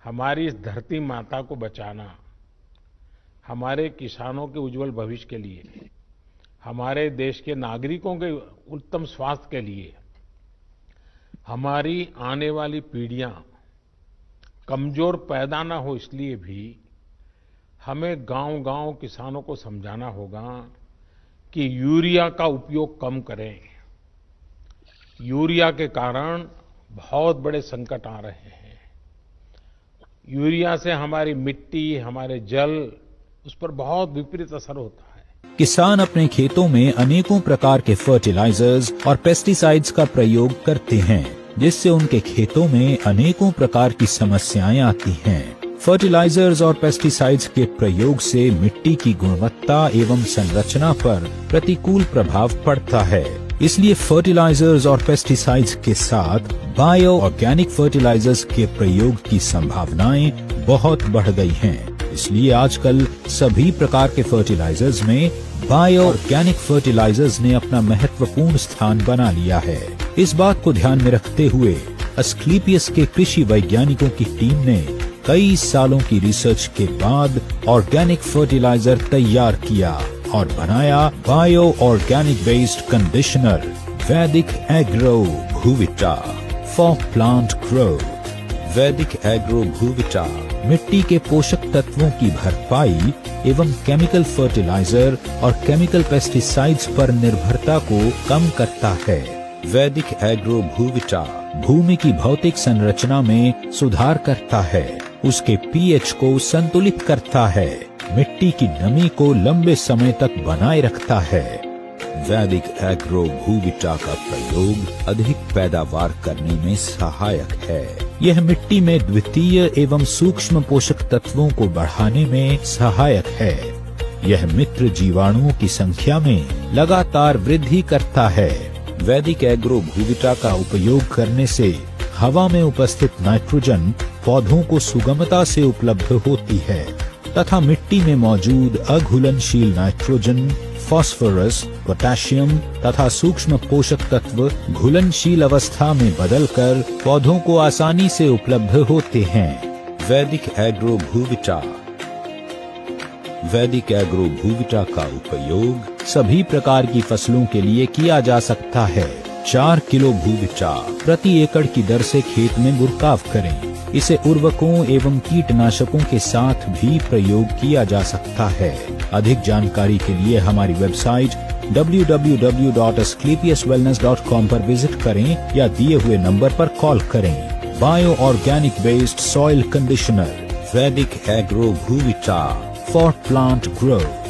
हमारी इस धरती माता को बचाना हमारे किसानों के उज्जवल भविष्य के लिए, हमारे देश के नागरिकों के उत्तम स्वास्थ्य के लिए, हमारी आने वाली पीढ़ियां कमजोर पैदा न हो, इसलिए भी हमें गांव-गांव किसानों को समझाना होगा कि यूरिया का उपयोग कम करें। यूरिया के कारण बहुत बड़े संकट आ रहे हैं। यूरिया से हमारी मिट्टी, हमारे जल, उस पर बहुत विपरीत असर होता है। किसान अपने खेतों में अनेकों प्रकार के फर्टिलाइजर्स और पेस्टिसाइड्स का प्रयोग करते हैं, जिससे उनके खेतों में अनेकों प्रकार की समस्याएं आती हैं। फर्टिलाइजर्स और पेस्टिसाइड्स के प्रयोग से मिट्टी की गुणवत्ता एवं संरचना पर प्रतिकूल प्रभाव पड़ता है। इसलिए फर्टिलाइजर्स और पेस्टिसाइड्स के साथ बायो ऑर्गेनिक फर्टिलाइजर्स के प्रयोग की संभावनाएं बहुत बढ़ गई हैं। इसलिए आजकल सभी प्रकार के फर्टिलाइजर्स में बायो ऑर्गेनिक फर्टिलाइजर्स ने अपना महत्वपूर्ण स्थान बना लिया है। इस बात को ध्यान में रखते हुए एस्क्लेपियस के कृषि वैज्ञानिकों की टीम ने कई सालों की रिसर्च के बाद ऑर्गेनिक फर्टिलाइजर तैयार किया और बनाया बायो ऑर्गेनिक बेस्ड कंडीशनर वैदिक एग्रो भूविटा फॉर प्लांट ग्रोथ। वैदिक एग्रो भूविटा मिट्टी के पोषक तत्वों की भरपाई एवं केमिकल फर्टिलाइजर और केमिकल पेस्टिसाइड्स पर निर्भरता को कम करता है। वैदिक एग्रो भूविटा भूमि की भौतिक संरचना में सुधार करता है, उसके पीएच को संतुलित करता है, मिट्टी की नमी को लंबे समय तक बनाए रखता है। वैदिक एग्रो भूविटा का प्रयोग अधिक पैदावार करने में सहायक है। यह मिट्टी में द्वितीय एवं सूक्ष्म पोषक तत्वों को बढ़ाने में सहायक है। यह मित्र जीवाणुओं की संख्या में लगातार वृद्धि करता है। वैदिक एग्रो भूविटा का उपयोग करने से हवा में उपस्थित नाइट्रोजन पौधों को सुगमता से उपलब्ध होती है तथा मिट्टी में मौजूद अघुलनशील नाइट्रोजन, फास्फोरस, पोटेशियम तथा सूक्ष्म पोषक तत्व घुलनशील अवस्था में बदलकर पौधों को आसानी से उपलब्ध होते हैं। वैदिक एग्रो भूविटा वैदिक एग्रो भूविटा का उपयोग सभी प्रकार की फसलों के लिए किया जा सकता है। 4 किलो भूविटा प्रति एकड़ की दर से खेत में बुरकाव करें। इसे उर्वरकों एवं कीटनाशकों के साथ भी प्रयोग किया जा सकता है। अधिक जानकारी के लिए हमारी वेबसाइट www.asclepiuswellness.com पर विजिट करें या दिए हुए नंबर पर कॉल करें। Bio organic based soil conditioner वैदिक एग्रो भूविटा फॉर प्लांट ग्रोथ।